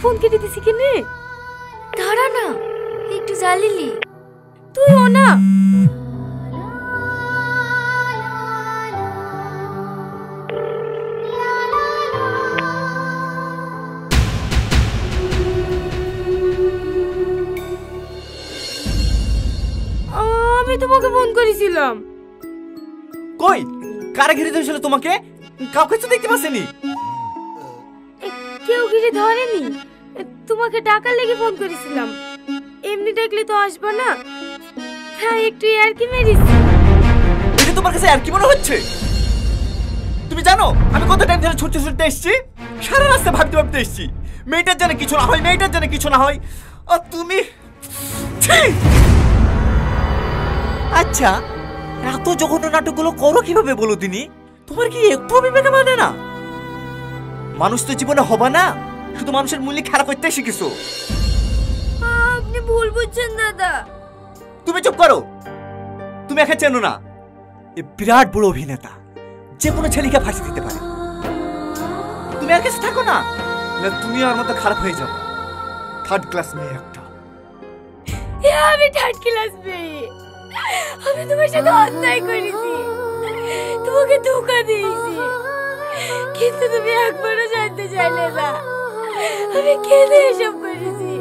Phone কেটে দিছি কেনে? দাঁড়া না, একটু জ্বালিলি। তুইও না। আমি তোমাকে ফোন করেছিলাম। কই কারা ঘিরে ধরেছিল তোমাকে? কাউকে তো দেখতে পাচ্ছেনি। কেউ ঘিরে ধরেনি, তোমাকে ডাকার লেগে ফোন করেছিলাম। এমনি ডাকলে তো আসবে না, হ্যাঁ একটু আর কি মেরেছি। এটা তোমার কাছে আর কি মনে হচ্ছে? তুমি জানো আমি কত টাইম ধরে ছুটতে ছুটতে এসেছি, সারা রাস্তা ভাবতে ভাবতে এসেছি মেয়েটার জানে কিছু না হয়, মেয়েটার জানে কিছু না হয়, আর তুমি আচ্ছা এত জঘন্য নাটকগুলো করো কিভাবে বলো দিনি? তোমার কি একটু বিবেকে মানে না? মানুষ তো জীবনে হবে না, শুধু মানুষের মূল্য খারাপ করতে শিখেছো। আপনি ভুল বুঝছেন দাদা। তুমি চুপ করো, তুমি একা চেনো না এ বিরাট বড় অভিনেতা, যে কোনো ছেলেকে ফাঁসি দিতে পারে। তুমি আর কাছে থাকো না, তুমি আর মতো খারাপ হয়ে যাবে। থার্ড ক্লাস মেয়ে একটা। আমি থার্ড ক্লাস মেয়ে, আমি তোমার সাথে অন্যায় করেছি, তোমাকে ধোঁকা দিয়েছি, কিন্তু তুমি একবারও জানতে চাইলে না আমি কেন এসব করেছি।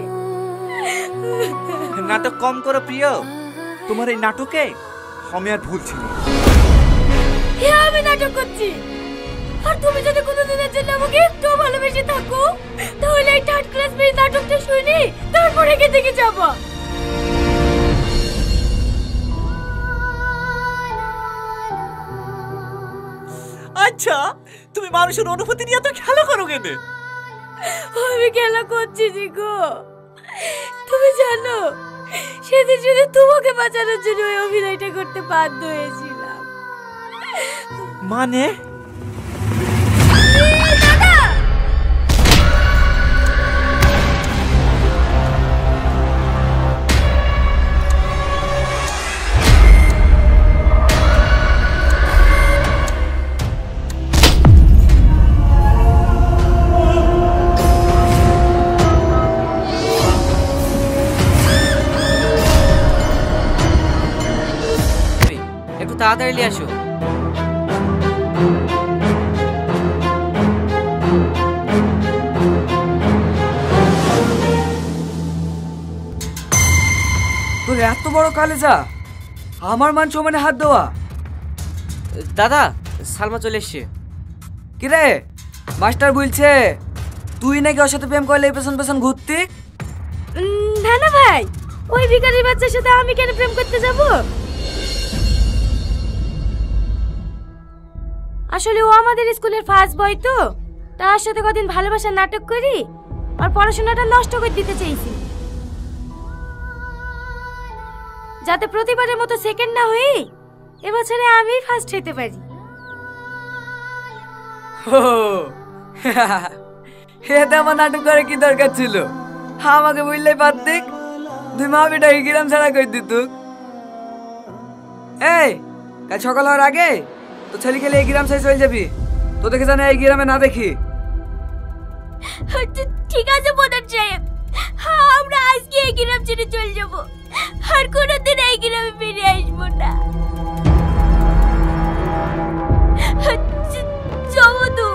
নাটক কম করো প্রিয়, তোমার এই নাটকে আমি আর ভুল ছিল। আমি নাটক করছি, আর তুমি যদি কোনোদিনের জন্য আমাকে একটু ভালোবেসে থাকো তাহলে এই থার্ড ক্লাস মেয়ে নাটকটা শুনি তারপরে কে দেখে যাবো। আচ্ছা তুমি মানুষের অনুভূতি নিয়ে তো খেলা করো কেন? আমি খেলা করছি জি গো, তুমি জানো সেদিন শুধু তোমাকে বাঁচানোর জন্য ওই অভিনয়টা করতে বাধ্য হয়েছিলাম। মানে তাড়াতাড়ি নিয়ে আসো। তোর এত বড় কালেজা, আমার মান সম্মানে হাত দেওয়া? দাদা সালমা চলে এসছে। কিরে মাস্টার বলছে তুই নাকি ওর সাথে প্রেম করলে পেছন পেছন ঘুরতি? না না ভাই, ওই ভিখারির বাচ্চার সাথে আমি কেন প্রেম করতে যাব? আসলে ও আমাদের স্কুলের ফার্স্ট বয়, তো তার সাথে কদিন ভালোবাসার নাটক করি আর পড়াশোনাটা নষ্ট করে দিতে চাইছি, যাতে প্রতিবারের মতো সেকেন্ড না হই এবছরে আমি ফার্স্ট হতে পারি। এতে আমার নাটক করে কি দরকার ছিল? আমাকে বুঝলেই পারতিক, তুই মা বেটা গ্রাম ছাড়া করে দিত। এই কাল সকাল হওয়ার আগে তো ছেলে গেলে এই গ্রাম ছেড়ে চলে যাবি, তো দেখে জানে এই গ্রামে না দেখি। ঠিক আছে প্রধান সাহেব, আমরা আজকে এই গ্রাম ছেড়ে চলে যাব, আর কোনোদিন এই গ্রামে ফিরে আসবো না। জমদু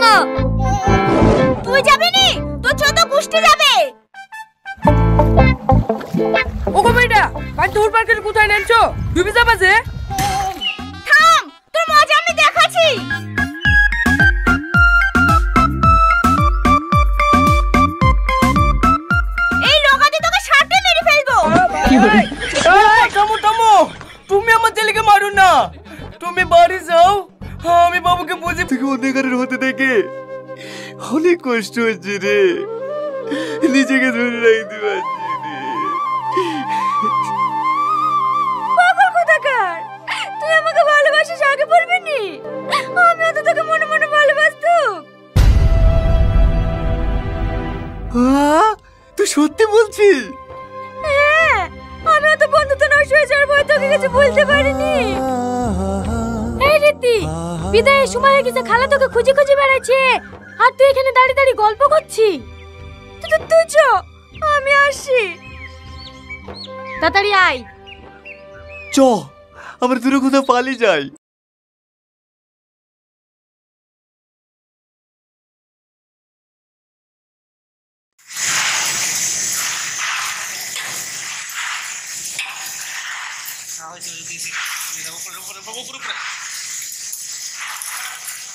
যাবো। তুই যাবি নি? তোর ছোট গোষ্ঠী যাবে। ওগো বেটা, ভাই তোর পার্কের কোথায় নেনছো? ডুবে যাবা যে? থাম, তোর মজা আমি দেখাচ্ছি। এই লোকাতে তোকে সাথে মেরে ফেলবো। থামো থামো, তুমি আমার ছেলেকে মারো না। তুমি বাড়ি যাও, আমি বাবুকে বুঝে থেকে অন্ধকারের হতে দেখে অনেক কষ্ট হচ্ছে রে, নিজেকে ধরে রাখতে পারছি রে। পাগল কোথাকার, তুই আমাকে ভালোবাসিস আগে বলবি নি? আমিও তো তোকে মনে মনে ভালোবাসতুম। তুই সত্যি বলছিস? হ্যাঁ, আমিও তো বন্ধুত্ব নষ্ট হয়ে যাওয়ার ভয় তোকে কিছু বলতে পারিনি। এই রীতি, বিদায়ের সময় হয়ে গেছে, খালা তোকে খুঁজে খুঁজে বেড়াচ্ছে আর তুই এখানে দাঁড়িয়ে দাঁড়িয়ে গল্প করছিস। তুই চ, আমি আসি। তাড়াতাড়ি আয়। চ, আমরা দূরে কোথাও পালিয়ে যাই।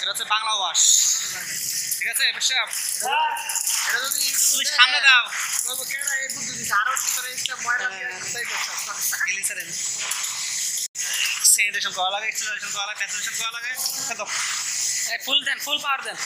এটা হচ্ছে বাংলা ওয়াশ, ঠিক আছে? এটা যদি তুমি সামনে দাও স্যানিটেশন করা লাগে, এক্সেলারেশন করা লাগে, ট্যাক্সেশন করা লাগে। ফুল দেন, ফুল পাওয়ার দেন।